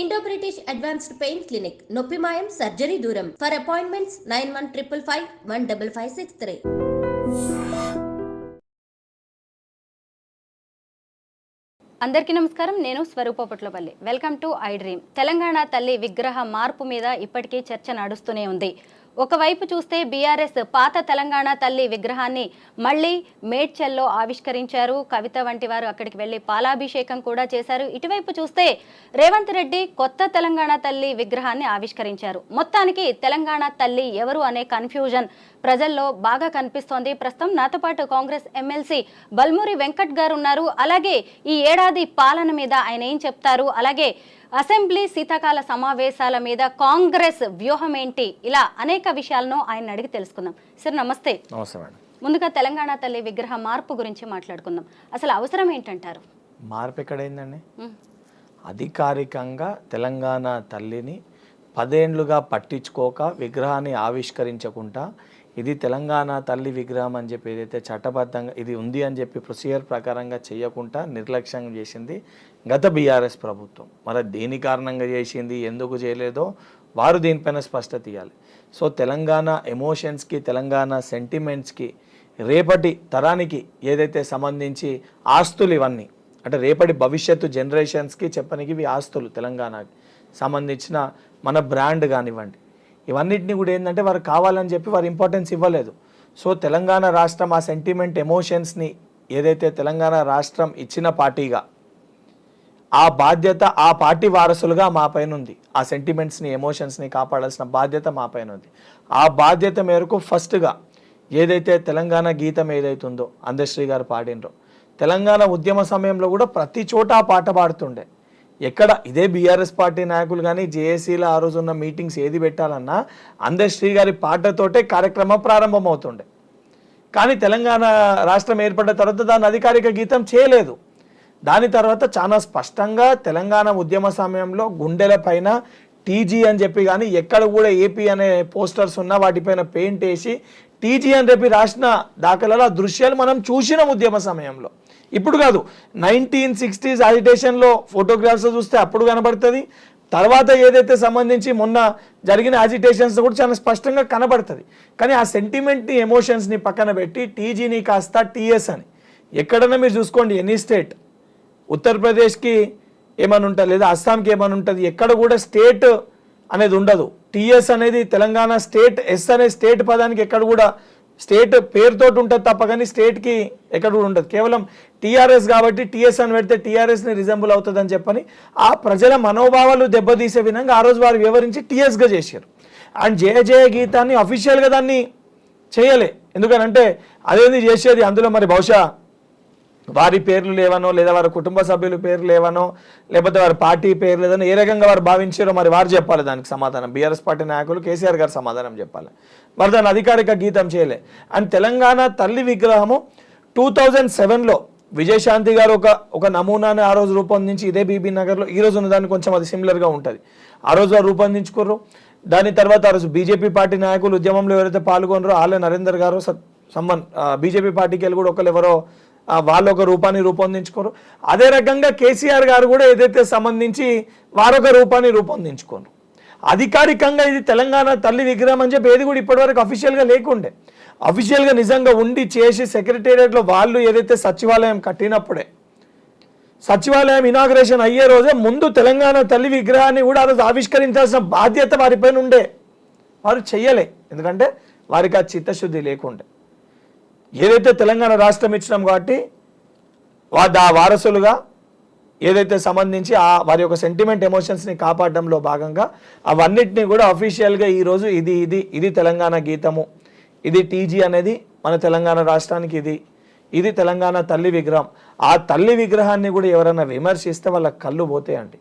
Indo British advanced pain clinic నొప్పి మాయం surgery దూరం ఫర్ అపాయింట్మెంట్స్ 9155515563. అందరికీ నమస్కారం. నేను Swaroopa Patlapalli. Welcome to iDream. Telangana తల్లి విగ్రహ మార్పు మీద ఇప్పటికీ చర్చ నడుస్తూనే ఉంది. ఒకవైపు చూస్తే బీఆర్ఎస్ పాత తెలంగాణ తల్లి విగ్రహాన్ని మళ్ళీ మేడ్చల్లో ఆవిష్కరించారు. కవిత వంటి వారు అక్కడికి వెళ్ళి పాలాభిషేకం కూడా చేశారు. ఇటువైపు చూస్తే రేవంత్ రెడ్డి కొత్త తెలంగాణ తల్లి విగ్రహాన్ని ఆవిష్కరించారు. మొత్తానికి తెలంగాణ తల్లి ఎవరు అనే కన్ఫ్యూజన్ ప్రజల్లో బాగా కనిపిస్తోంది. ప్రస్తుతం నాతో పాటు కాంగ్రెస్ ఎమ్మెల్సీ బల్మూరి వెంకట్ గారు ఉన్నారు. అలాగే ఈ ఏడాది పాలన మీద ఆయన ఏం చెప్తారు, అలాగే అసెంబ్లీ శీతాకాల సమావేశాల మీద కాంగ్రెస్ వ్యూహం ఏంటి, ఇలా అనేక విషయాలను ఆయన అడిగి తెలుసుకుందాం. సార్ నమస్తే. నమస్తే మేడం. ముందుగా తెలంగాణ తల్లి విగ్రహ మార్పు గురించి మాట్లాడుకుందాం. అసలు అవసరం ఏంటంటారు? మార్పు ఎక్కడైందండి? అధికారికంగా తెలంగాణ తల్లిని 10 ఏళ్లుగా పట్టించుకోక విగ్రహాన్ని ఆవిష్కరించకుండా ఇది తెలంగాణ తల్లి విగ్రహం అని చెప్పి ఏదైతే చట్టబద్ధంగా ఇది ఉంది అని చెప్పి ప్రొసీజర్ ప్రకారంగా చేయకుండా నిర్లక్ష్యం చేసింది గత బీఆర్ఎస్ ప్రభుత్వం. మరి దేని కారణంగా చేసింది, ఎందుకు చేయలేదో వారు దీనిపైన స్పష్టత ఇవ్వాలి. సో తెలంగాణ ఎమోషన్స్కి, తెలంగాణ సెంటిమెంట్స్కి, రేపటి తరానికి ఏదైతే సంబంధించి ఆస్తులు ఇవన్నీ అంటే రేపటి భవిష్యత్తు జనరేషన్స్కి చెప్పనికి ఇవి ఆస్తులు, తెలంగాణకి సంబంధించిన మన బ్రాండ్ కానివ్వండి, ఇవన్నిటిని కూడా ఏంటంటే వారు కావాలని చెప్పి వారు ఇంపార్టెన్స్ ఇవ్వలేదు. సో తెలంగాణ రాష్ట్రం ఆ సెంటిమెంట్ ఎమోషన్స్ని ఏదైతే తెలంగాణ రాష్ట్రం ఇచ్చిన పార్టీగా ఆ బాధ్యత ఆ పార్టీ వారసులుగా మా పైన ఉంది. ఆ సెంటిమెంట్స్ని ఎమోషన్స్ని కాపాడాల్సిన బాధ్యత మా పైన ఉంది. ఆ బాధ్యత మేరకు ఫస్ట్గా ఏదైతే తెలంగాణ గీతం ఏదైతుందో అందశ్రీ గారు పాడినరో, తెలంగాణ ఉద్యమ సమయంలో కూడా ప్రతి చోట ఆ పాట పాడుతుండే. ఎక్కడ ఇదే బీఆర్ఎస్ పార్టీ నాయకులు కానీ జేఏసీలో ఆ రోజు ఉన్న మీటింగ్స్ ఏది పెట్టాలన్నా అందశ్రీ గారి పాటతోటే కార్యక్రమం ప్రారంభమవుతుండే. కానీ తెలంగాణ రాష్ట్రం ఏర్పడిన తర్వాత దాన్ని అధికారిక గీతం చేయలేదు. దాని తర్వాత చాలా స్పష్టంగా తెలంగాణ ఉద్యమ సమయంలో గుండెల పైన టీజీ అని చెప్పి కానీ ఎక్కడ కూడా ఏపీ అనే పోస్టర్స్ ఉన్న వాటిపైన పెయింట్ వేసి టీజీ అని చెప్పి రాసిన దాఖలాలు ఆ దృశ్యాలు మనం చూసినాం ఉద్యమ సమయంలో. ఇప్పుడు కాదు, 1960s అజిటేషన్లో ఫోటోగ్రాఫ్స్ చూస్తే అప్పుడు కనబడుతుంది. తర్వాత ఏదైతే సంబంధించి మొన్న జరిగిన అజిటేషన్స్ కూడా చాలా స్పష్టంగా కనబడుతుంది. కానీ ఆ సెంటిమెంట్ని ఎమోషన్స్ని పక్కన పెట్టి టీజీని కాస్త టీఎస్ అని ఎక్కడన్నా మీరు చూసుకోండి, ఎనీ స్టేట్, ఉత్తరప్రదేశ్కి ఏమని ఉంటుంది లేదా అస్సాంకి ఏమని ఉంటుంది, ఎక్కడ కూడా స్టేట్ అనేది ఉండదు. టీఎస్ అనేది తెలంగాణ స్టేట్, ఎస్ అనే స్టేట్ పదానికి ఎక్కడ కూడా స్టేట్ పేరుతోటి ఉంటుంది తప్ప కానీ స్టేట్కి ఎక్కడ కూడా ఉండదు. కేవలం టీఆర్ఎస్ కాబట్టి టీఎస్ అని పెడితే టీఆర్ఎస్ని రిజంబుల్ అవుతుంది అని చెప్పని ఆ ప్రజల మనోభావాలు దెబ్బతీసే విధంగా ఆ రోజు వారు వివరించి టీఎస్గా చేశారు. అండ్ జయ జయ గీతాన్ని అఫీషియల్గా దాన్ని చేయలే. ఎందుకనంటే అదేంది చేసేది, అందులో మరి బహుశా వారి పేర్లు లేవనో లేదా వారి కుటుంబ సభ్యుల పేర్లు లేవనో లేకపోతే వారి పార్టీ పేరు లేదనో ఏ రకంగా వారు భావించారో మరి వారు చెప్పాలి దానికి సమాధానం. బీఆర్ఎస్ పార్టీ నాయకులు కేసీఆర్ గారు సమాధానం చెప్పాలి. మరి దాన్ని అధికారిక గీతం చేయలే. అండ్ తెలంగాణ తల్లి విగ్రహము 2007లో విజయశాంతి గారు ఒక నమూనాను ఆ రోజు రూపొందించి ఇదే బీబీ నగర్లో, ఈ రోజు ఉన్న దాన్ని కొంచెం అది సిమిలర్గా ఉంటుంది, ఆ రోజు వారు రూపొందించుకోరు. దాని తర్వాత ఆ రోజు బీజేపీ పార్టీ నాయకులు ఉద్యమంలో ఎవరైతే పాల్గొన్నారో ఆలయ నరేందర్ గారు బీజేపీ పార్టీకి వెళ్ళి కూడా ఎవరో వాళ్ళు ఒక రూపాన్ని రూపొందించుకోరు. అదే రకంగా కేసీఆర్ గారు కూడా ఏదైతే సంబంధించి వారొక రూపాన్ని రూపొందించుకోరు. అధికారికంగా ఇది తెలంగాణ తల్లి విగ్రహం అని చెప్పి ఏది కూడా ఇప్పటివరకు అఫీషియల్గా లేకుండే. అఫీషియల్గా నిజంగా ఉండి చేసి సెక్రటేరియట్లో వాళ్ళు ఏదైతే సచివాలయం కట్టినప్పుడే, సచివాలయం ఇనాగ్రేషన్ అయ్యే రోజే ముందు తెలంగాణ తల్లి విగ్రహాన్ని కూడా ఆ రోజు ఆవిష్కరించాల్సిన బాధ్యత వారిపైన ఉండే. వారు చెయ్యలే, ఎందుకంటే వారికి ఆ చిత్తశుద్ధి లేకుండే. ఏదైతే తెలంగాణ రాష్ట్రం ఇచ్చినాం కాబట్టి ఆ వారసులుగా ఏదైతే సంబంధించి వారి యొక్క సెంటిమెంట్ ఎమోషన్స్ని కాపాడడంలో భాగంగా అవన్నిటినీ కూడా అఫీషియల్గా ఈరోజు ఇది తెలంగాణ గీతము, ఇది టీజీ అనేది మన తెలంగాణ రాష్ట్రానికి ఇది తెలంగాణ తల్లి విగ్రహం. ఆ తల్లి విగ్రహాన్ని కూడా ఎవరైనా విమర్శిస్తే వాళ్ళ కళ్ళు పోతాయండి.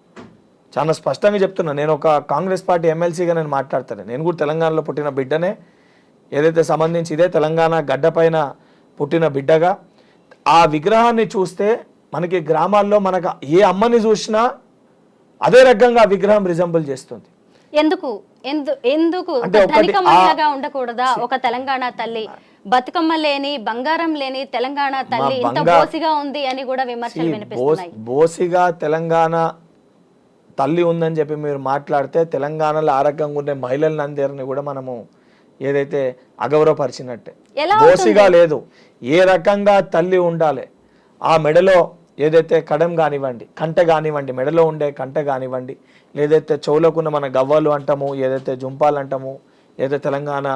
చాలా స్పష్టంగా చెప్తున్నా. నేను ఒక కాంగ్రెస్ పార్టీ ఎమ్మెల్సీగా నేను మాట్లాడతాను. నేను కూడా తెలంగాణలో పుట్టిన బిడ్డనే. ఏదైతే సంబంధించి ఇదే తెలంగాణ గడ్డపైన పుట్టిన బిడ్డగా ఆ విగ్రహాన్ని చూస్తే మనకి గ్రామాల్లో మనకు ఏ అమ్మని చూసినా అదే రకంగా ఆ విగ్రహం రిజంబుల్ చేస్తుంది. ఎందుకు ఎందుకు ధనిక మహిళగా ఉండకూడదా ఒక తెలంగాణ తల్లి? బతుకమ్మ లేని, బంగారం లేని తెలంగాణ తల్లి ఇంత బోసిగా ఉంది అని కూడా విమర్శలు వినిపిస్తున్నాయి. బోసిగా తెలంగాణ తల్లి ఉందని చెప్పి మీరు మాట్లాడితే తెలంగాణలో ఆ రకంగా ఉండే మహిళలందరినీ కూడా మనము ఏదైతే అగౌరవపరిచినట్టే. దోషిగా లేదు. ఏ రకంగా తల్లి ఉండాలి, ఆ మెడలో ఏదైతే కడం కానివ్వండి, కంట కానివ్వండి, మెడలో ఉండే కంట కానివ్వండి, లేదైతే చెవులకున్న మన గవ్వలు అంటాము, ఏదైతే జుంపాలు అంటాము, ఏదైతే తెలంగాణ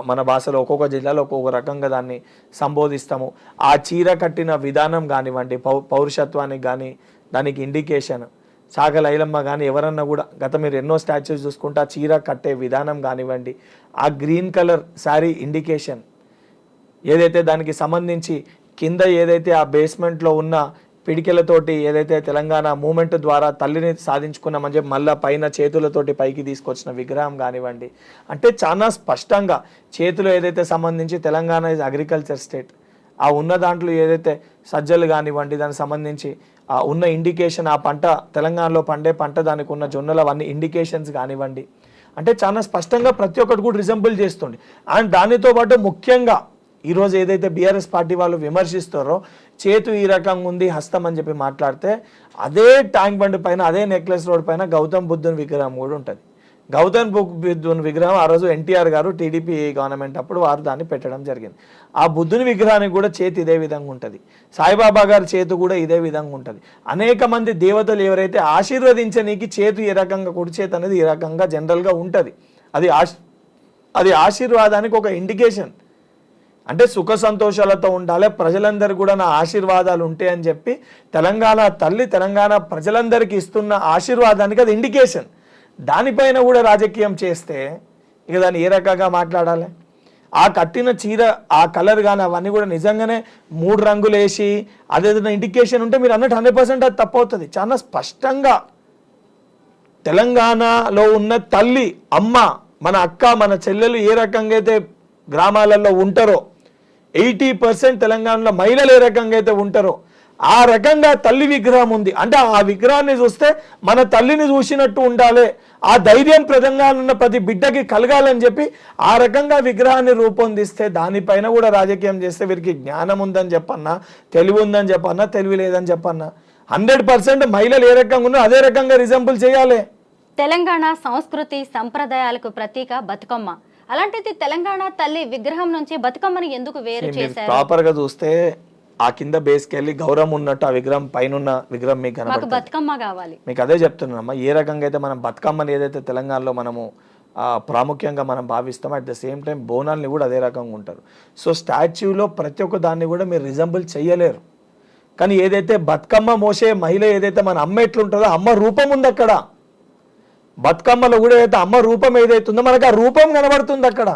మన భాషలో ఒక్కొక్క జిల్లాలో ఒక్కొక్క రకంగా దాన్ని సంబోధిస్తాము, ఆ చీర కట్టిన విధానం కానివ్వండి, పౌరుషత్వానికి కానీ దానికి ఇండికేషన్. సాగల ఐలమ్మ కానీ ఎవరన్నా కూడా గత మీరు ఎన్నో స్టాచ్యూస్ చూసుకుంటే ఆ చీర కట్టే విధానం కానివ్వండి, ఆ గ్రీన్ కలర్ శారీ ఇండికేషన్, ఏదైతే దానికి సంబంధించి కింద ఏదైతే ఆ బేస్మెంట్లో ఉన్న పిడికెలతోటి ఏదైతే తెలంగాణ మూమెంట్ ద్వారా తల్లిని సాధించుకున్నామని చెప్పి మళ్ళీ పైన చేతులతోటి పైకి తీసుకొచ్చిన విగ్రహం కానివ్వండి, అంటే చాలా స్పష్టంగా చేతులు ఏదైతే సంబంధించి తెలంగాణ ఇస్ అగ్రికల్చర్ స్టేట్, ఆ ఉన్న దాంట్లో ఏదైతే సజ్జలు కానివ్వండి, దానికి సంబంధించి ఆ ఉన్న ఇండికేషన్, ఆ పంట తెలంగాణలో పండే పంట, దానికి ఉన్న జొన్నలు అవన్నీ ఇండికేషన్స్ కానివ్వండి, అంటే చాలా స్పష్టంగా ప్రతి ఒక్కటి కూడా రిజంబుల్ చేస్తుంది. అండ్ దానితో పాటు ముఖ్యంగా ఈరోజు ఏదైతే బీఆర్ఎస్ పార్టీ వాళ్ళు విమర్శిస్తారో చేతు ఈ రకంగా ఉంది, హస్తం అని చెప్పి మాట్లాడితే, అదే ట్యాంక్ బండ్ పైన, అదే నెక్లెస్ రోడ్ పైన గౌతమ్ బుద్ధుని విగ్రహం కూడా ఉంటుంది. గౌతమ్ బుద్ధుని విగ్రహం ఆ రోజు ఎన్టీఆర్ గారు టీడీపీ గవర్నమెంట్ అప్పుడు వారు దాన్ని పెట్టడం జరిగింది. ఆ బుద్ధుని విగ్రహానికి కూడా చేతి ఇదే విధంగా ఉంటుంది. సాయిబాబా గారి చేతు కూడా ఇదే విధంగా ఉంటుంది. అనేక మంది దేవతలు ఎవరైతే ఆశీర్వదించనీకి చేతు ఏ రకంగా, కుడి చేతి అనేది ఈ రకంగా జనరల్గా ఉంటుంది. అది ఆశీర్వాదానికి ఒక ఇండికేషన్. అంటే సుఖ సంతోషాలతో ఉండాలి, ప్రజలందరూ కూడా నా ఆశీర్వాదాలు ఉంటాయని చెప్పి తెలంగాణ తల్లి తెలంగాణ ప్రజలందరికీ ఇస్తున్న ఆశీర్వాదానికి అది ఇండికేషన్. దానిపైన కూడా రాజకీయం చేస్తే ఇక దాన్ని ఏ రకంగా మాట్లాడాలి? ఆ కట్టిన చీర, ఆ కలర్ కానీ అవన్నీ కూడా నిజంగానే 3 రంగులు వేసి అదేదైనా ఇండికేషన్ ఉంటే మీరు అన్నట్టు 100% అది తప్పవుతుంది. చాలా స్పష్టంగా తెలంగాణలో ఉన్న తల్లి, అమ్మ, మన అక్క, మన చెల్లెలు ఏ రకంగా అయితే గ్రామాలలో ఉంటారో, 80% తెలంగాణలో మహిళలు ఏ రకంగా అయితే ఉంటారో ఆ రకంగా తల్లి విగ్రహం ఉంది. అంటే ఆ విగ్రహాన్ని చూస్తే మన తల్లిని చూసినట్టు ఉండాలి, ఆ ధైర్యం తెలంగాణ ఉన్న ప్రతి బిడ్డకి కలగాలని చెప్పి ఆ రకంగా విగ్రహాన్ని రూపొందిస్తే, దానిపైన కూడా రాజకీయం చేస్తే వీరికి జ్ఞానం ఉందని చెప్పన్నా, తెలివి ఉందని చెప్పన్నా, తెలివి లేదని చెప్పన్నా, 100% మహిళలు ఏ రకంగా ఉన్నా అదే రకంగా రిజంబుల్ చేయాలి. తెలంగాణ సంస్కృతి సంప్రదాయాలకు ప్రతీక బతుకమ్మ. అలాంటిది తెలంగాణ తల్లి విగ్రహం నుంచి బతుకమ్మని ఎందుకు వేరు చేశారు? ప్రాపర్ గా చూస్తే ఆ కింద బేస్కి వెళ్ళి గౌరవం ఉన్నట్టు ఆ విగ్రహం పైన విగ్రహం మీకు కనబడుతుంది. బతుకమ్మ కావాలి. మీకు అదే చెప్తున్నామ్మా, ఏ రకంగా అయితే మనం బతుకమ్మని ఏదైతే తెలంగాణలో మనము ప్రాముఖ్యంగా మనం భావిస్తామో, అట్ ద సేమ్ టైం బోనాల్ని కూడా అదే రకంగా ఉంటారు. సో స్టాచ్యూలో ప్రతి ఒక్క దాన్ని కూడా మీరు రిజంబుల్ చేయలేరు. కానీ ఏదైతే బతుకమ్మ మోసే మహిళ ఏదైతే మన అమ్మ ఎట్లుంటుందో, అమ్మ రూపం ఉంది అక్కడ. బతుకమ్మలో కూడా ఏదైతే అమ్మ రూపం ఏదైతుందో మనకు ఆ రూపం కనబడుతుంది అక్కడ.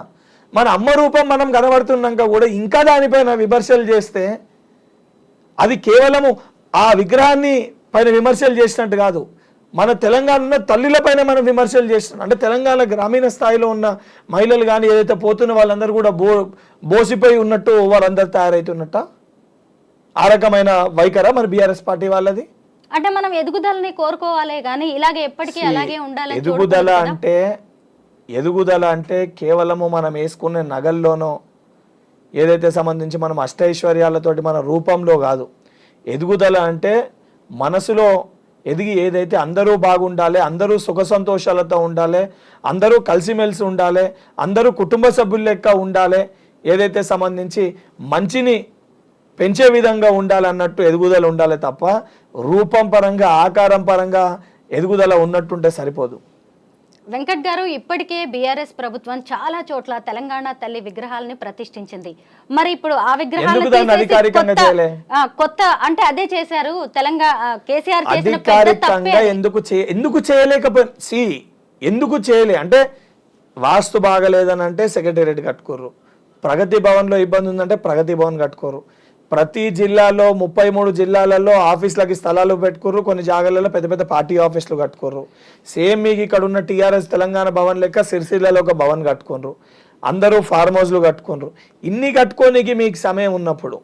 మన అమ్మ రూపం మనం కనబడుతున్నాక కూడా ఇంకా దానిపైన విమర్శలు చేస్తే అది కేవలము ఆ విగ్రహాన్ని పైన విమర్శలు చేసినట్టు కాదు, మన తెలంగాణ ఉన్న తల్లిల పైన మనం విమర్శలు చేస్తున్నాం. అంటే తెలంగాణ గ్రామీణ స్థాయిలో ఉన్న మహిళలు కానీ ఏదైతే పోతున్న వాళ్ళందరూ కూడా బోసిపోయి ఉన్నట్టు వాళ్ళందరూ తయారవుతున్నట్ట. ఆ రకమైన వైఖరా మన బీఆర్ఎస్ పార్టీ వాళ్ళది? అంటే మనం ఎదుగుదలని కోరుకోవాలి కానీ ఇలాగే ఎప్పటికీ అలాగే ఉండాలి. ఎదుగుదల అంటే కేవలము మనం వేసుకునే నగల్లోనో ఏదైతే సంబంధించి మనం అష్టైశ్వర్యాలతోటి మన రూపంలో కాదు. ఎదుగుదల అంటే మనసులో ఎదిగి ఏదైతే అందరూ బాగుండాలి, అందరూ సుఖ సంతోషాలతో ఉండాలి, అందరూ కలిసిమెలిసి ఉండాలి, అందరూ కుటుంబ సభ్యుల లెక్క ఉండాలి, ఏదైతే సంబంధించి మంచిని పెంచే విధంగా ఉండాలన్నట్టు ఎదుగుదల ఉండాలి తప్ప రూపం పరంగా, ఆకారం పరంగా ఎదుగుదల ఉన్నట్టుంటే సరిపోదు. వెంకట్ గారు, ఇప్పటికే బీఆర్ఎస్ ప్రభుత్వం చాలా చోట్ల తెలంగాణ తల్లి విగ్రహాలని ప్రతిష్ఠించింది. మరి ఇప్పుడు ఆ విగ్రహాలను కొత్త అంటే అదే చేశారు. తెలంగాణ కేసీఆర్ అధికారికంగా ఎందుకు చేయలేకపోయి ఎందుకు చేయలే అంటే వాస్తు బాగలేదని అంటే సెక్రటేరియట్ కట్టుకోరు, ప్రగతి భవన్లో ఇబ్బంది ఉందంటే ప్రగతి భవన్ కట్టుకోరు, ప్రతి జిల్లాలో 33 జిల్లాలలో ఆఫీసులకి స్థలాలు పెట్టుకోరు, కొన్ని జాగాలలో పెద్ద పెద్ద పార్టీ ఆఫీసులు కట్టుకోరు. సేమ్ మీకు ఇక్కడ ఉన్న టీఆర్ఎస్ తెలంగాణ భవన్ లెక్క సిరిసిల్లలో ఒక భవన్ కట్టుకోరు, అందరూ ఫార్మ్ హౌస్లు కట్టుకోరు. ఇన్ని కట్టుకోనికి మీకు సమయం ఉన్నప్పుడు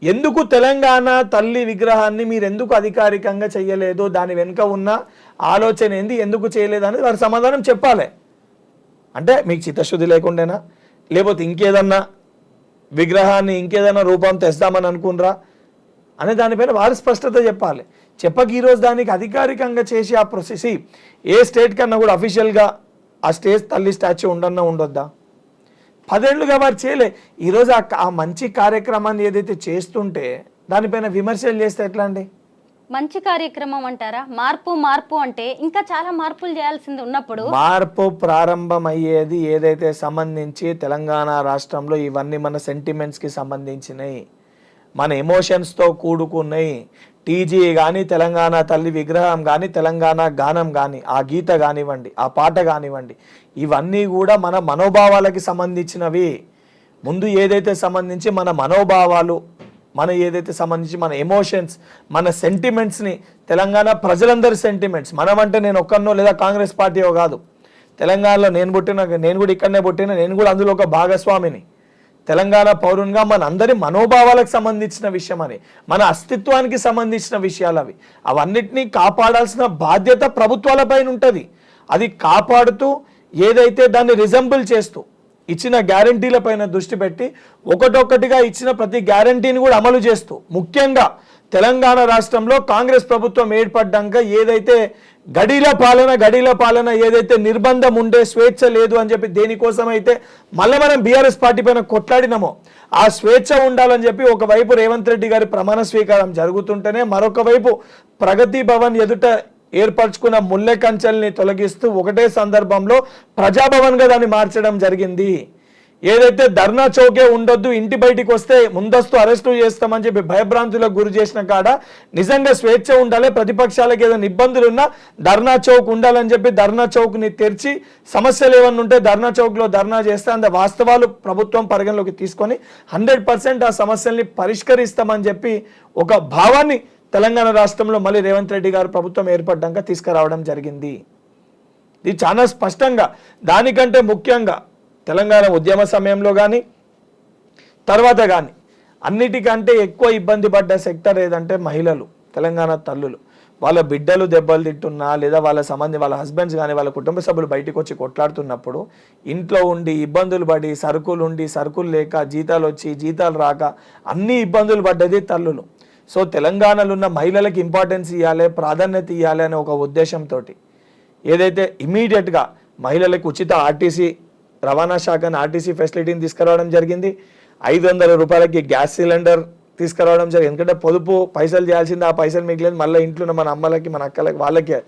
ఎందుకు తెలంగాణ తల్లి విగ్రహాన్ని మీరు ఎందుకు అధికారికంగా చేయలేదు? దాని వెనుక ఉన్న ఆలోచన ఏంది, ఎందుకు చేయలేదు అనేది వారి సమాధానం చెప్పాలి. అంటే మీకు చిత్తశుద్ధి లేకుండానా, లేకపోతే ఇంకేదన్నా విగ్రహాన్ని ఇంకేదైనా రూపం తెస్తామని అనుకున్నారా అనే దానిపైన వారు స్పష్టత చెప్పాలి. చెప్పక ఈరోజు దానికి అధికారికంగా చేసి ఆ ప్రొసెస్ ఏ స్టేట్ కన్నా కూడా అఫీషియల్గా ఆ స్టేజ్ తల్లి స్టాచ్యూ ఉండన్నా ఉండొద్దా? 10 ఏళ్ళుగా వారు చేయలే. ఈరోజు ఆ మంచి కార్యక్రమాన్ని ఏదైతే చేస్తుంటే దానిపైన విమర్శలు చేస్తే ఎట్లా అండి? మంచి కార్యక్రమం అంటారా? మార్పు అంటే ఇంకా చాలా మార్పులు చేయాల్సింది ఉన్నప్పుడు మార్పు ప్రారంభం అయ్యేది ఏదైతే సంబంధించి తెలంగాణ రాష్ట్రంలో ఇవన్నీ మన సెంటిమెంట్స్కి సంబంధించినవి, మన ఎమోషన్స్తో కూడుకున్నాయి. టీజీ కానీ, తెలంగాణ తల్లి విగ్రహం కానీ, తెలంగాణ గానం కానీ, ఆ గీత కానివ్వండి, ఆ పాట కానివ్వండి, ఇవన్నీ కూడా మన మనోభావాలకి సంబంధించినవి. ముందు ఏదైతే సంబంధించి మన మనోభావాలు, మన ఏదైతే సంబంధించి మన ఎమోషన్స్, మన సెంటిమెంట్స్ని, తెలంగాణ ప్రజలందరి సెంటిమెంట్స్, మనమంటే నేను ఒక్కనో లేదా కాంగ్రెస్ పార్టీయో కాదు. తెలంగాణలో నేను కూడా ఇక్కడనే పుట్టిన, నేను కూడా అందులో ఒక భాగస్వామిని. తెలంగాణ పౌరునిగా మన అందరి మనోభావాలకు సంబంధించిన విషయం అని, మన అస్తిత్వానికి సంబంధించిన విషయాలు అవి. అవన్నిటినీ కాపాడాల్సిన బాధ్యత ప్రభుత్వాలపైన ఉంటుంది. అది కాపాడుతూ ఏదైతే దాన్ని రిజంబుల్ చేస్తూ ఇచ్చిన గ్యారంటీల పైన దృష్టి పెట్టి ఒకటొక్కటిగా ఇచ్చిన ప్రతి గ్యారంటీని కూడా అమలు చేస్తూ, ముఖ్యంగా తెలంగాణ రాష్ట్రంలో కాంగ్రెస్ ప్రభుత్వం ఏర్పడ్డాక ఏదైతే గడీల పాలన ఏదైతే నిర్బంధం ఉండే, స్వేచ్ఛ లేదు అని చెప్పి దేనికోసం అయితే మళ్ళీ మనం బీఆర్ఎస్ పార్టీ పైన కొట్లాడినామో ఆ స్వేచ్ఛ ఉండాలని చెప్పి ఒకవైపు రేవంత్ రెడ్డి గారి ప్రమాణ స్వీకారం జరుగుతుంటేనే మరొక వైపు ప్రగతి భవన్ ఎదుట ఏర్పరచుకున్న ముల్లె కంచెల్ని తొలగిస్తూ ఒకటే సందర్భంలో ప్రజాభవన్గా దాన్ని మార్చడం జరిగింది. ఏదైతే ధర్నా చౌకే ఉండొద్దు, ఇంటి బయటికి వస్తే ముందస్తు అరెస్టు చేస్తామని చెప్పి భయభ్రాంతులకు గురి చేసిన కాడ నిజంగా స్వేచ్ఛ ఉండాలి, ప్రతిపక్షాలకు ఏదైనా ఇబ్బందులు ఉన్నా ధర్నా చౌక్ ఉండాలని చెప్పి ధర్నా చౌక్ని తెరిచి సమస్యలు ఏమన్నా ఉంటే ధర్నా చౌక్లో ధర్నా చేస్తే అంత వాస్తవాలు ప్రభుత్వం పరిగణలోకి తీసుకొని 100% ఆ సమస్యల్ని పరిష్కరిస్తామని చెప్పి ఒక భావాన్ని తెలంగాణ రాష్ట్రంలో మళ్ళీ రేవంత్ రెడ్డి గారు ప్రభుత్వం ఏర్పడ్డాక తీసుకురావడం జరిగింది. ఇది చాలా స్పష్టంగా, దానికంటే ముఖ్యంగా తెలంగాణ ఉద్యమ సమయంలో కానీ తర్వాత కానీ అన్నిటికంటే ఎక్కువ ఇబ్బంది పడ్డ సెక్టర్ ఏదంటే మహిళలు, తెలంగాణ తల్లులు. వాళ్ళ బిడ్డలు దెబ్బలు తింటున్నా లేదా వాళ్ళ హస్బెండ్స్ కానీ వాళ్ళ కుటుంబ సభ్యులు బయటకు వచ్చి కొట్లాడుతున్నప్పుడు ఇంట్లో ఉండి ఇబ్బందులు పడి సరుకులు లేక జీతాలు వచ్చి జీతాలు రాక అన్ని ఇబ్బందులు పడ్డది తల్లులు. సో తెలంగాణలో ఉన్న మహిళలకు ఇంపార్టెన్స్ ఇవ్వాలి, ప్రాధాన్యత ఇవ్వాలి అనే ఒక ఉద్దేశంతో ఏదైతే ఇమీడియట్గా మహిళలకు ఉచిత ఆర్టీసీ రవాణా శాఖను ఆర్టీసీ ఫెసిలిటీని తీసుకురావడం జరిగింది. 500 రూపాయలకి గ్యాస్ సిలిండర్ తీసుకురావడం జరిగింది. ఎందుకంటే పొదుపు పైసలు చేయాల్సింది, ఆ పైసలు మిగిలేదు మళ్ళీ ఇంట్లో మన అమ్మలకి మన అక్కలకి వాళ్ళకి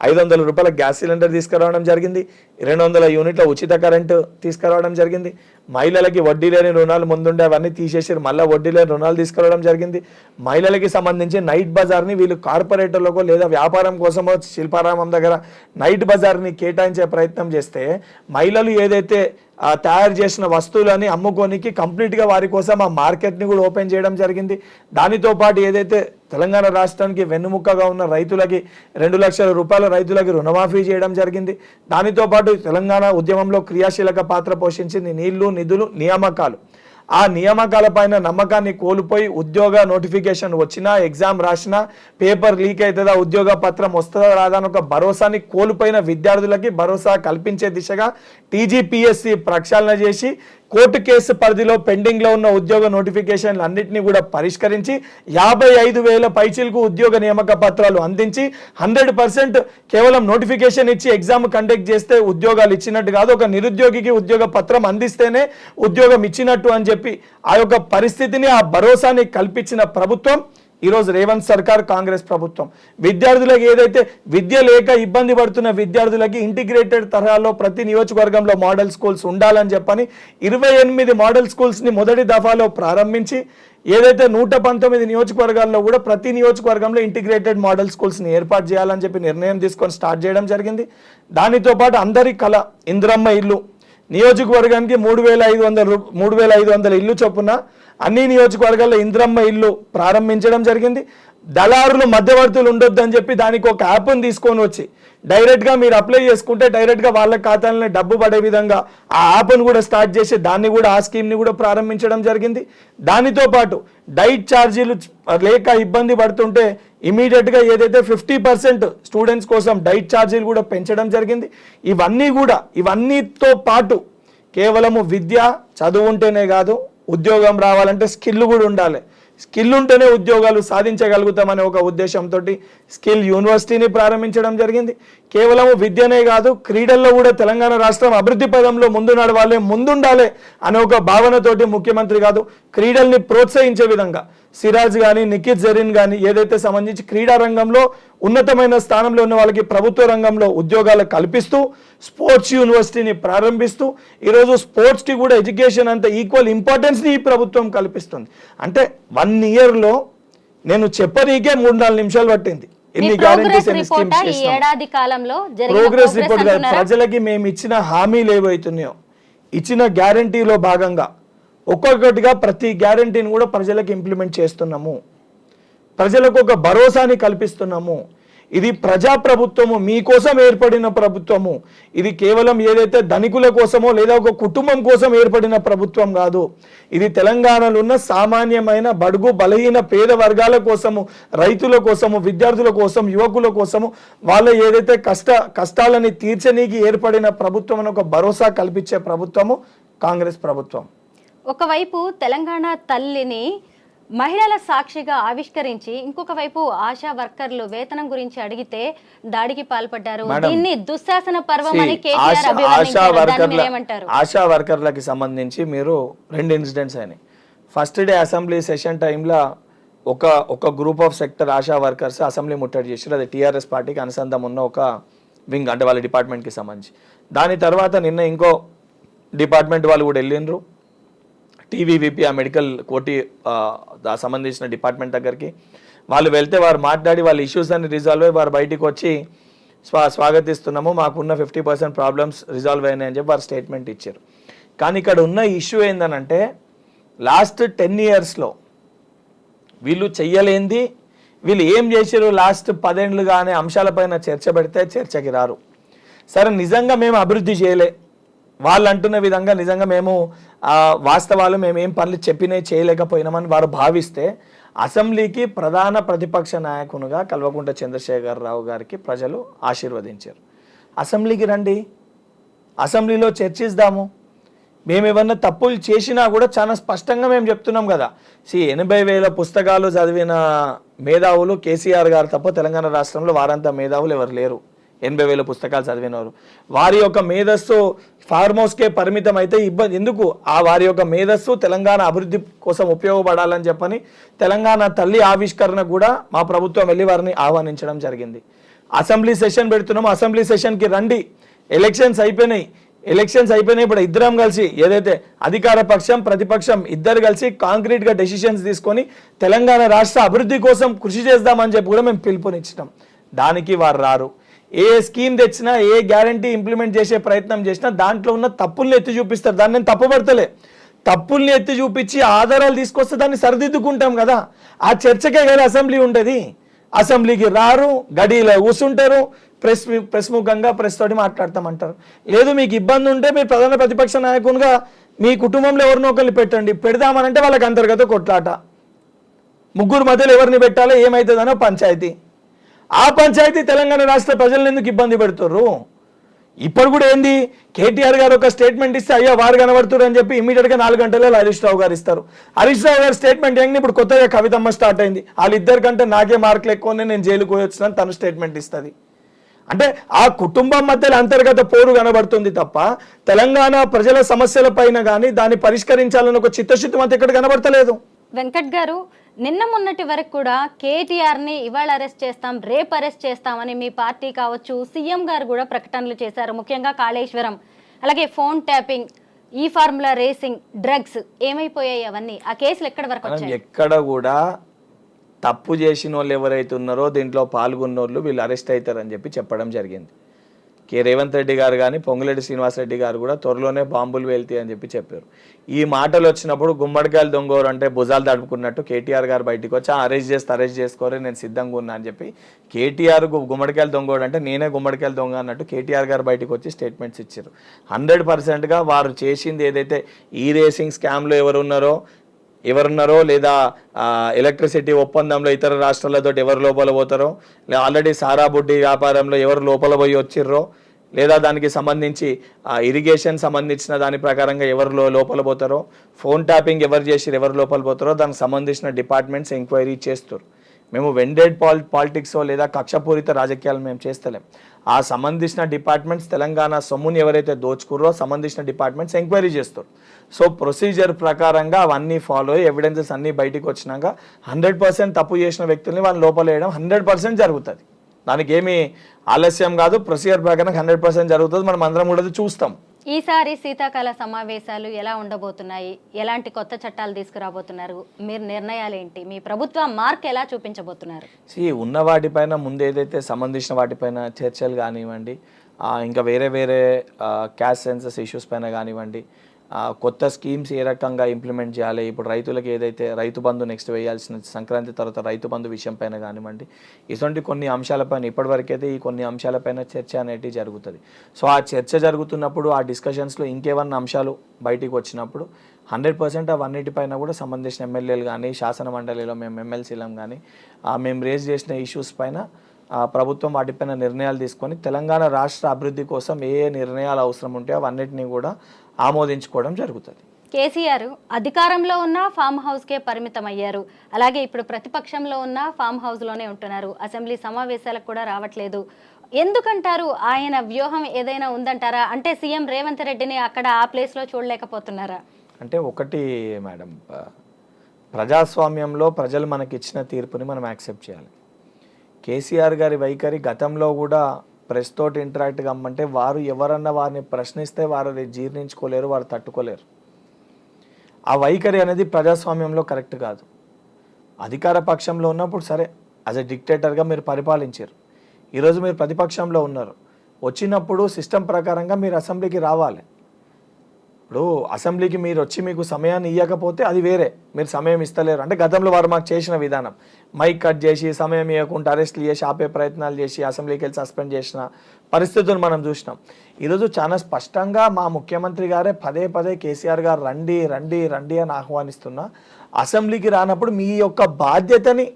500 రూపాయల గ్యాస్ సిలిండర్ తీసుకురావడం జరిగింది. 200 యూనిట్ల ఉచిత కరెంటు తీసుకురావడం జరిగింది. మహిళలకి వడ్డీ లేని రుణాలు ముందుండే అవన్నీ తీసేసారు, మళ్ళీ వడ్డీ లేని రుణాలు తీసుకురావడం జరిగింది. మహిళలకి సంబంధించి నైట్ బజార్ని వీళ్ళు కార్పొరేటర్లకు లేదా వ్యాపారం కోసమో శిల్పారామం దగ్గర నైట్ బజార్ని కేటాయించే ప్రయత్నం చేస్తే మహిళలు ఏదైతే తయారు చేసిన వస్తువులని అమ్ముకోనికి కంప్లీట్గా వారి కోసం ఆ మార్కెట్ని కూడా ఓపెన్ చేయడం జరిగింది. దానితో పాటు ఏదైతే తెలంగాణ రాష్ట్రానికి వెన్నుముక్కగా ఉన్న రైతులకి 2 లక్షల రూపాయల రైతులకి రుణమాఫీ చేయడం జరిగింది. దానితో పాటు తెలంగాణ ఉద్యమంలో క్రియాశీలక పాత్ర పోషించింది నీళ్లు, నిధులు, నియామకాలు. ఆ నియామకాల పైన నమ్మకాన్ని కోల్పోయి ఉద్యోగ నోటిఫికేషన్ వచ్చినా, ఎగ్జామ్ రాసినా పేపర్ లీక్ అవుతుందా, ఉద్యోగ పత్రం వస్తుందా రాదా అని ఒక భరోసాని కోల్పోయిన విద్యార్థులకి భరోసా కల్పించే దిశగా టీజీపీఎస్సీ ప్రక్షాళన చేసి కోర్టు కేసు పరిధిలో పెండింగ్లో ఉన్న ఉద్యోగ నోటిఫికేషన్లు అన్నింటినీ కూడా పరిష్కరించి 55,000 పైచీలకు ఉద్యోగ నియామక పత్రాలు అందించి 100% కేవలం నోటిఫికేషన్ ఇచ్చి ఎగ్జామ్ కండక్ట్ చేస్తే ఉద్యోగాలు ఇచ్చినట్టు కాదు, ఒక నిరుద్యోగికి ఉద్యోగ పత్రం అందిస్తేనే ఉద్యోగం ఇచ్చినట్టు అని చెప్పి ఆ యొక్క పరిస్థితిని, ఆ భరోసాని కల్పించిన ప్రభుత్వం ఈరోజు రేవంత్ సర్కార్, కాంగ్రెస్ ప్రభుత్వం. విద్యార్థులకు ఏదైతే విద్య లేక ఇబ్బంది పడుతున్న విద్యార్థులకి ఇంటిగ్రేటెడ్ తరహాలో ప్రతి నియోజకవర్గంలో మోడల్ స్కూల్స్ ఉండాలని చెప్పని 28 మోడల్ స్కూల్స్ని మొదటి దఫాలో ప్రారంభించి ఏదైతే 119 నియోజకవర్గాల్లో కూడా ప్రతి నియోజకవర్గంలో ఇంటిగ్రేటెడ్ మోడల్ స్కూల్స్ని ఏర్పాటు చేయాలని చెప్పి నిర్ణయం తీసుకొని స్టార్ట్ చేయడం జరిగింది. దానితో పాటు అందరి కళ ఇందిరమ్మ ఇల్లు, నియోజకవర్గానికి 3,500 ఇల్లు చొప్పున అన్ని నియోజకవర్గాల్లో ఇందిరమ్మ ఇల్లు ప్రారంభించడం జరిగింది. దళారులు మధ్యవర్తులు ఉండొద్దని చెప్పి దానికి ఒక యాప్ని తీసుకొని వచ్చి డైరెక్ట్గా మీరు అప్లై చేసుకుంటే డైరెక్ట్గా వాళ్ళ ఖాతాలని డబ్బు పడే విధంగా ఆ యాప్ను కూడా స్టార్ట్ చేసి దాన్ని కూడా ఆ స్కీమ్ని కూడా ప్రారంభించడం జరిగింది. దానితో పాటు డైట్ ఛార్జీలు లేక ఇబ్బంది పడుతుంటే ఇమీడియట్గా ఏదైతే 50% స్టూడెంట్స్ కోసం డైట్ ఛార్జీలు కూడా పెంచడం జరిగింది. ఇవన్నీతో పాటు కేవలము విద్య చదువు ఉంటేనే కాదు, ఉద్యోగం రావాలంటే స్కిల్ కూడా ఉండాలి. స్కిల్ ఉంటేనే ఉద్యోగాలు సాధించగలుగుతామనే ఒక ఉద్దేశంతో స్కిల్ యూనివర్సిటీని ప్రారంభించడం జరిగింది. కేవలం విద్యనే కాదు, క్రీడల్లో కూడా తెలంగాణ రాష్ట్రం అభివృద్ధి పదంలో ముందు నడవాలి, ముందుండాలి అనే ఒక భావనతోటి ముఖ్యమంత్రి కాదు క్రీడల్ని ప్రోత్సహించే విధంగా సిరాజ్ కానీ నిఖిత్ జరీన్ కానీ ఏదైతే సంబంధించి క్రీడా రంగంలో ఉన్నతమైన స్థానంలో ఉన్న వాళ్ళకి ప్రభుత్వ రంగంలో ఉద్యోగాలు కల్పిస్తూ స్పోర్ట్స్ యూనివర్సిటీని ప్రారంభిస్తూ ఈరోజు స్పోర్ట్స్కి కూడా ఎడ్యుకేషన్ అంత ఈక్వల్ ఇంపార్టెన్స్ని ఈ ప్రభుత్వం కల్పిస్తుంది. అంటే 1 yearలో నేను చెప్పనీకే 3-4 నిమిషాలు పట్టింది. ఎన్ని గ్యారెంటీస్ ఎన్ని స్కీమ్స్ ప్రోగ్రెస్ రిపోర్ట్ ప్రజలకి మేము ఇచ్చిన హామీలు ఏవైతున్నాయో ఇచ్చిన గ్యారెంటీలో భాగంగా ఒక్కొక్కటిగా ప్రతి గ్యారెంటీని కూడా ప్రజలకు ఇంప్లిమెంట్ చేస్తున్నాము. ప్రజలకు ఒక భరోసాని కల్పిస్తున్నాము. ఇది ప్రజా ప్రభుత్వము, మీకోసం ఏర్పడిన ప్రభుత్వము. ఇది కేవలం ఏదైతే ధనికుల కోసమో లేదా ఒక కుటుంబం కోసం ఏర్పడిన ప్రభుత్వం కాదు. ఇది తెలంగాణలో ఉన్న సామాన్యమైన బడుగు బలహీన పేద వర్గాల కోసము, రైతుల కోసము, విద్యార్థుల కోసం, యువకుల కోసము వాళ్ళ ఏదైతే కష్టాలని తీర్చనీకి ఏర్పడిన ప్రభుత్వం అని ఒక భరోసా కల్పించే ప్రభుత్వము కాంగ్రెస్ ప్రభుత్వం. ఒకవైపు తెలంగాణ తల్లిని మహిళల సాక్షిగా ఆవిష్కరించి ఇంకొక వైపు ఆశా వర్కర్లు వేతనం గురించి అడిగితే దాడికి పాల్పడ్డారు. దీన్ని దుశ్శాసన పర్వం అని కేటీఆర్ అభివర్ణించారు. ఆశా వర్కర్లకి సంబంధించి మీరు 2 ఇన్సిడెంట్స్ అయినాయి. ఫస్ట్ డే అసెంబ్లీ సెషన్ టైంలో ఒక group of sector ASHA workers assembly ముట్టడి చేశారు. అది టీఆర్ఎస్ పార్టీకి అనుసంధానం ఉన్న ఒక వింగ్, అంటే వాళ్ళ డిపార్ట్మెంట్కి సంబంధించి. దాని తర్వాత నిన్న ఇంకో డిపార్ట్మెంట్ వాళ్ళు కూడా వెళ్ళిండ్రు టీవీవీపీ ఆ మెడికల్ కోటి సంబంధించిన డిపార్ట్మెంట్ దగ్గరికి. వాళ్ళు వెళ్తే వారు మాట్లాడి వాళ్ళ ఇష్యూస్ అన్ని రిజాల్వ్ అయ్యి వారు బయటికి వచ్చి స్వాగతిస్తున్నాము, మాకున్న 50% ప్రాబ్లమ్స్ రిజాల్వ్ అయినాయి అని చెప్పి వారు స్టేట్మెంట్ ఇచ్చారు. కానీ ఇక్కడ ఉన్న ఇష్యూ ఏందనంటే లాస్ట్ 10 yearsలో వీళ్ళు చెయ్యలేంది, వీళ్ళు ఏం చేశారు లాస్ట్ 10 ఏళ్ళుగా అనే అంశాలపైన చర్చ పెడితే చర్చకి రారు. సరే నిజంగా మేము అభివృద్ధి చేయలే, వాళ్ళు అంటున్న విధంగా నిజంగా మేము వాస్తవాలు మేము ఏం పనులు చెప్పినాయి చేయలేకపోయినామని వారు భావిస్తే అసెంబ్లీకి ప్రధాన ప్రతిపక్ష నాయకునిగా కల్వకుంట్ల చంద్రశేఖరరావు గారికి ప్రజలు ఆశీర్వదించారు. అసెంబ్లీకి రండి, అసెంబ్లీలో చర్చిద్దాము, మేము ఏమన్నా తప్పులు చేసినా కూడా చాలా స్పష్టంగా మేము చెప్తున్నాం కదా. 80,000 పుస్తకాలు చదివిన మేధావులు కేసీఆర్ గారు తప్ప తెలంగాణ రాష్ట్రంలో వారంతా మేధావులు ఎవరు లేరు. 80,000 పుస్తకాలు చదివినవారు. వారి యొక్క మేధస్సు ఫార్మ్ హౌస్కే పరిమితం అయితే ఇబ్బంది ఎందుకు? ఆ వారి యొక్క మేధస్సు తెలంగాణ అభివృద్ధి కోసం ఉపయోగపడాలని చెప్పని తెలంగాణ తల్లి ఆవిష్కరణ కూడా మా ప్రభుత్వం వెళ్ళి వారిని ఆహ్వానించడం జరిగింది. అసెంబ్లీ సెషన్ పెడుతున్నాం, అసెంబ్లీ సెషన్కి రండి. ఎలక్షన్స్ అయిపోయినాయి, ఇప్పుడు ఇద్దరం కలిసి ఏదైతే అధికార పక్షం ప్రతిపక్షం ఇద్దరు కలిసి కాంక్రీట్గా డెసిషన్స్ తీసుకొని తెలంగాణ రాష్ట్ర అభివృద్ధి కోసం కృషి చేద్దామని చెప్పి కూడా మేము పిలుపునిచ్చినాం. దానికి వారు రారు. ఏ స్కీమ్ తెచ్చినా ఏ గ్యారంటీ ఇంప్లిమెంట్ చేసే ప్రయత్నం చేసినా దాంట్లో ఉన్న తప్పుల్ని ఎత్తి చూపిస్తారు. దాన్ని నేను తప్పుపడతలే, తప్పుల్ని ఎత్తి చూపించి ఆధారాలు తీసుకొస్తే దాన్ని సరిదిద్దుకుంటాం కదా. ఆ చర్చకే కదా అసెంబ్లీ ఉంటుంది. అసెంబ్లీకి రారు, గడిలో కూర్చుంటారు, ప్రెస్ ముఖంగా ప్రెస్ తోటి మాట్లాడతామంటారు. లేదు మీకు ఇబ్బంది ఉంటే మీరు ప్రధాన ప్రతిపక్ష నాయకునిగా మీ కుటుంబంలో ఎవరినో ఒకరిని పెట్టండి, పెడదామనంటే వాళ్ళకి అంతర్గత కొట్లాట, ముగ్గురు మధ్యలో ఎవరిని పెట్టాలో ఏమవుతుందనో పంచాయతీ. ఆ పంచాయతీ తెలంగాణ రాష్ట్ర ప్రజలను ఎందుకు ఇబ్బంది పెడుతుర్రు? ఇప్పుడు కూడా ఏంది, కేటీఆర్ గారు ఒక స్టేట్మెంట్ ఇస్తే అయ్యా వారు కనబడుతున్నారు అని చెప్పి ఇమీడియట్గా 4 గంటలలో హరీష్ రావు గారు ఇస్తారు. హరీష్ రావు గారు స్టేట్మెంట్ ఏంటి, ఇప్పుడు కొత్తగా కవితమ్మ స్టార్ట్ అయింది, వాళ్ళిద్దరి కంటే నాకే మార్కులు ఎక్కువనే నేను జైలుకు పోయొచ్చిన తను స్టేట్మెంట్ ఇస్తుంది. అంటే ఆ కుటుంబం మధ్యలో అంతర్గత పోరు కనబడుతుంది తప్ప తెలంగాణ ప్రజల సమస్యల పైన కానీ దాన్ని పరిష్కరించాలని ఒక చిత్తశుద్ధి మధ్య ఇక్కడ కనబడతలేదు. వెంకట్ గారు, నిన్న మొన్నటి వరకు కూడా కేటీఆర్ని ఇవాళ అరెస్ట్ చేస్తాం, రేపు అరెస్ట్ చేస్తామని మీ పార్టీ కావచ్చు సీఎం గారు కూడా ప్రకటనలు చేశారు. ముఖ్యంగా కాళేశ్వరం, అలాగే ఫోన్ ట్యాపింగ్, ఈ ఫార్ములా రేసింగ్, డ్రగ్స్ ఏమైపోయాయి అవన్నీ? ఆ కేసులు ఎక్కడ వరకు వచ్చాయి? ఎక్కడ కూడా తప్పు చేసిన వాళ్ళు ఎవరైతే ఉన్నారో దీంట్లో పాల్గొన్నోళ్ళు వీళ్ళు అరెస్ట్ అవుతారని చెప్పి చెప్పడం జరిగింది. రేవంత్ రెడ్డి గారు కానీ పొంగులేటి శ్రీనివాసరెడ్డి గారు కూడా త్వరలోనే బాంబులు వెళ్తాయి అని చెప్పి చెప్పారు. ఈ మాటలు వచ్చినప్పుడు గుమ్మడికాయలు దొంగోరు అంటే భుజాలు తడుపుకున్నట్టు కేటీఆర్ గారు బయటకు వచ్చి అరెస్ట్ చేసుకోరే నేను సిద్ధంగా ఉన్నా అని చెప్పి కేటీఆర్ గుమ్మడికాయలు దొంగోడు అంటే నేనే గుమ్మడికాయలు దొంగ అన్నట్టు కేటీఆర్ గారు బయటకు వచ్చి స్టేట్మెంట్స్ ఇచ్చారు. 100%గా వారు చేసింది ఏదైతే ఈ రేసింగ్ స్కామ్లో ఎవరున్నారో లేదా ఎలక్ట్రిసిటీ ఒప్పందంలో ఇతర రాష్ట్రాలతో ఎవరు లోపల పోతారో, ఆల్రెడీ సారా బుడ్డి వ్యాపారంలో ఎవరు లోపల పోయి వచ్చిర్రో, లేదా దానికి సంబంధించి ఇరిగేషన్ సంబంధించిన దాని ప్రకారంగా ఎవరు లోపల పోతారో, ఫోన్ ట్యాపింగ్ ఎవరు చేసి ఎవరు లోపల పోతారో దానికి సంబంధించిన డిపార్ట్మెంట్స్ ఎంక్వైరీ చేస్తారు. మేము వెండెడ్ పాలిటిక్స్ లేదా కక్షపూరిత రాజకీయాలు మేము చేస్తలేం. ఆ సంబంధించిన డిపార్ట్మెంట్స్ తెలంగాణ సొమ్ముని ఎవరైతే దోచుకుర్రో సంబంధించిన డిపార్ట్మెంట్స్ ఎంక్వైరీ చేస్తారు. సో ప్రొసీజర్ ప్రకారంగా అవన్నీ ఫాలో అయ్యి ఎవిడెన్సెస్ అన్నీ బయటికి వచ్చినాక 100% తప్పు చేసిన వ్యక్తుల్ని వాళ్ళు లోపల వేయడం 100% జరుగుతుంది. దానికి ఏమీ ఆలస్యం కాదు. ప్రొసీజర్ ప్రకారం 100% జరుగుతుంది. మనం అందరం కూడా చూస్తాం. ఈసారి శీతాకాల సమావేశాలు ఎలా ఉండబోతున్నాయి? ఎలాంటి కొత్త చట్టాలు తీసుకురాబోతున్నారు? మీరు నిర్ణయాలు ఏంటి? మీ ప్రభుత్వ మార్క్ ఎలా చూపించబోతున్నారు? ఉన్న వాటిపైన ముందు ఏదైతే సంబంధించిన వాటిపైన చర్చలు కానివ్వండి, ఇంకా వేరే క్యాస్ట్ సెన్సస్ ఇష్యూస్ పైన కానివ్వండి, కొత్త స్కీమ్స్ ఏ రకంగా ఇంప్లిమెంట్ చేయాలి, ఇప్పుడు రైతులకు ఏదైతే రైతు బంధు నెక్స్ట్ వేయాల్సిన సంక్రాంతి తర్వాత రైతు బంధు విషయం పైన కానివ్వండి, ఇటువంటి కొన్ని అంశాలపైన ఇప్పటివరకైతే ఈ కొన్ని అంశాలపైన చర్చ అనేది జరుగుతుంది. సో ఆ చర్చ జరుగుతున్నప్పుడు ఆ డిస్కషన్స్లో ఇంకేమన్నా అంశాలు బయటికి వచ్చినప్పుడు 100% అవన్నిటిపైన కూడా సంబంధించిన ఎమ్మెల్యేలు కానీ, శాసన మండలిలో మేము ఎమ్మెల్సీలం కానీ మేము రేజ్ చేసిన ఇష్యూస్ పైన ప్రభుత్వం వాటిపైన నిర్ణయాలు తీసుకొని తెలంగాణ రాష్ట్ర అభివృద్ధి కోసం ఏ నిర్ణయాలు అవసరం ఉంటే అవన్నిటినీ కూడా ఆమోదించుకోవడం జరుగుతుంది. కేసీఆర్ అధికారంలో ఉన్న ఫామ్ హౌస్కే పరిమితం అయ్యారు. అలాగే ఇప్పుడు ప్రతిపక్షంలో ఉన్న ఫామ్ హౌస్లోనే ఉంటున్నారు. అసెంబ్లీ సమావేశాలకు కూడా రావట్లేదు. ఎందుకంటారు? ఆయన వ్యూహం ఏదైనా ఉందంటారా? అంటే సీఎం రేవంత్ రెడ్డిని అక్కడ ఆ ప్లేస్లో చూడలేకపోతున్నారా? అంటే ఒకటి మేడం, ప్రజాస్వామ్యంలో ప్రజలు మనకి ఇచ్చిన తీర్పుని మనం యాక్సెప్ట్ చేయాలి. కేసీఆర్ గారి వైఖరి గతంలో కూడా ప్రెస్ తోటి ఇంటరాక్ట్ కమ్మంటే వారు ఎవరన్నా వారిని ప్రశ్నిస్తే వారు జీర్ణించుకోలేరు, వారు తట్టుకోలేరు. ఆ వైఖరి అనేది ప్రజాస్వామ్యంలో కరెక్ట్ కాదు. అధికార పక్షంలో ఉన్నప్పుడు సరే, యాజ్ ఎ డిక్టేటర్గా మీరు పరిపాలించారు. ఈరోజు మీరు ప్రతిపక్షంలో ఉన్నారు. వచ్చినప్పుడు సిస్టమ్ ప్రకారంగా మీరు అసెంబ్లీకి రావాలి. ఇప్పుడు అసెంబ్లీకి మీరు వచ్చి మీకు సమయాన్ని ఇవ్వకపోతే అది వేరే, మీరు సమయం ఇస్తలేరు అంటే గతంలో వారు మాకు చేసిన విధానం, మైక్ కట్ చేసి సమయం ఇవ్వకుండా అరెస్ట్లు చేసి ఆపే ప్రయత్నాలు చేసి అసెంబ్లీకి వెళ్ళి సస్పెండ్ చేసిన పరిస్థితులు మనం చూసినాం. ఈరోజు చాలా స్పష్టంగా మా ముఖ్యమంత్రి గారే పదే కేసీఆర్ గారు రండి రండి రండి అని ఆహ్వానిస్తున్నా, అసెంబ్లీకి రానప్పుడు మీ యొక్క బాధ్యతని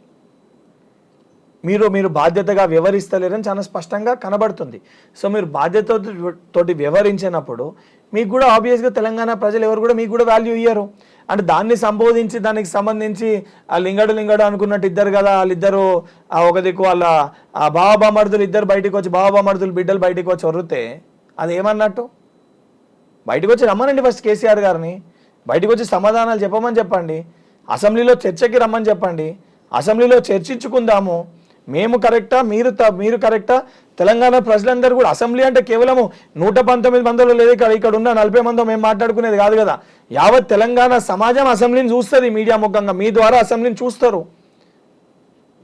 మీరు బాధ్యతగా వ్యవహరిస్తలేరని చాలా స్పష్టంగా కనబడుతుంది. సో మీరు బాధ్యతతోటి వ్యవహరించినప్పుడు మీకు కూడా ఆబ్వియస్గా తెలంగాణ ప్రజలు ఎవరు కూడా మీకు కూడా వాల్యూ ఇయ్యరు. అంటే దాన్ని సంబోధించి దానికి సంబంధించి ఆ లింగడు అనుకున్నట్టు ఇద్దరు కదా, వాళ్ళిద్దరు ఒక దిక్కు వాళ్ళ బావబామర్దులు ఇద్దరు బయటకు వచ్చి బావబామర్దులు బిడ్డలు బయటకు వచ్చి వరితే అది ఏమన్నట్టు? బయటకు వచ్చి రమ్మనండి ఫస్ట్ కేసీఆర్ గారిని, బయటకు వచ్చి సమాధానాలు చెప్పమని చెప్పండి, అసెంబ్లీలో చర్చకి రమ్మని చెప్పండి, అసెంబ్లీలో చర్చించుకుందాము. మేము కరెక్టా, మీరు కరెక్టా, తెలంగాణ ప్రజలందరూ కూడా. అసెంబ్లీ అంటే కేవలము 119 మందిలో లేదు, ఇక్కడ ఉన్న 40 మందో మేము మాట్లాడుకునేది కాదు కదా. యావత్ తెలంగాణ సమాజం అసెంబ్లీని చూస్తుంది, మీడియా ముఖంగా మీ ద్వారా అసెంబ్లీని చూస్తారు.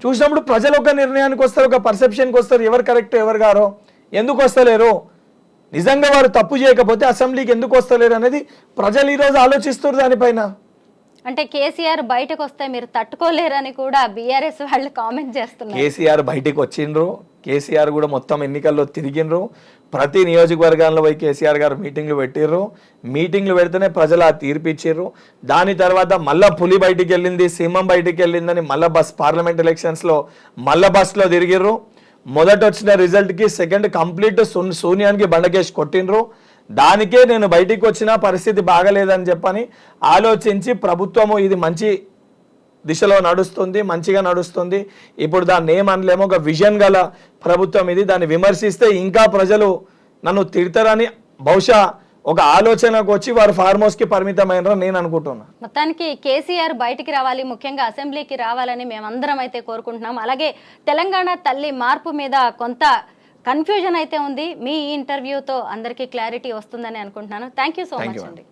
చూసినప్పుడు ప్రజలు ఒక నిర్ణయానికి వస్తారు, ఒక పర్సెప్షన్కి వస్తారు, ఎవరు కరెక్ట్ ఎవరు గారో. ఎందుకు వస్తలేరు, నిజంగా వారు తప్పు చేయకపోతే అసెంబ్లీకి ఎందుకు వస్తలేరు అనేది ప్రజలు ఈరోజు ఆలోచిస్తారు దానిపైన. అంటే కేసీఆర్ బయటకు వస్తే మీరు తట్టుకోలేరని కూడా బీఆర్ఎస్ వాళ్ళు కామెంట్ చేస్తున్నారు. కేసీఆర్ బయటకు వచ్చిండ్రు, కేసీఆర్ కూడా మొత్తం ఎన్నికల్లో తిరిగిండ్రు, ప్రతి నియోజకవర్గాల్లో పోయి కేసీఆర్ గారు మీటింగ్లు పెట్టిర్రు. మీటింగ్లు పెడితేనే ప్రజలు ఆ తీర్పు ఇచ్చిర్రు. దాని తర్వాత మళ్ళా పులి బయటికి వెళ్ళింది, సింహం బయటికి వెళ్ళిందని మళ్ళా పార్లమెంట్ ఎలక్షన్స్లో మళ్ళా బస్లో తిరిగిర్రు. మొదట వచ్చిన రిజల్ట్కి సెకండ్ కంప్లీట్ శూన్యానికి బండకేసి కొట్టిండ్రు. దానికే నేను బయటికి వచ్చిన పరిస్థితి బాగలేదని చెప్పని ఆలోచించి ప్రభుత్వము ఇది మంచి దిశలో నడుస్తుంది, మంచిగా నడుస్తుంది, ఇప్పుడు దాన్ని ఏమనలేమో, ఒక విజన్ గల ప్రభుత్వం ఇది, దాన్ని విమర్శిస్తే ఇంకా ప్రజలు నన్ను తిడతారని బహుశా ఒక ఆలోచనకు వచ్చి వారు ఫార్మ్ హౌస్కి పరిమితమైనరని నేను అనుకుంటున్నా. మొత్తానికి కేసీఆర్ బయటికి రావాలి, ముఖ్యంగా అసెంబ్లీకి రావాలని మేమందరం అయితే కోరుకుంటున్నాం. అలాగే తెలంగాణ తల్లి మార్పు మీద కొంత కన్ఫ్యూజన్ అయితే ఉంది. మీ ఇంటర్వ్యూతో అందరికీ క్లారిటీ వస్తుందని అనుకుంటున్నాను. థ్యాంక్ యూ సో మచ్ అండి.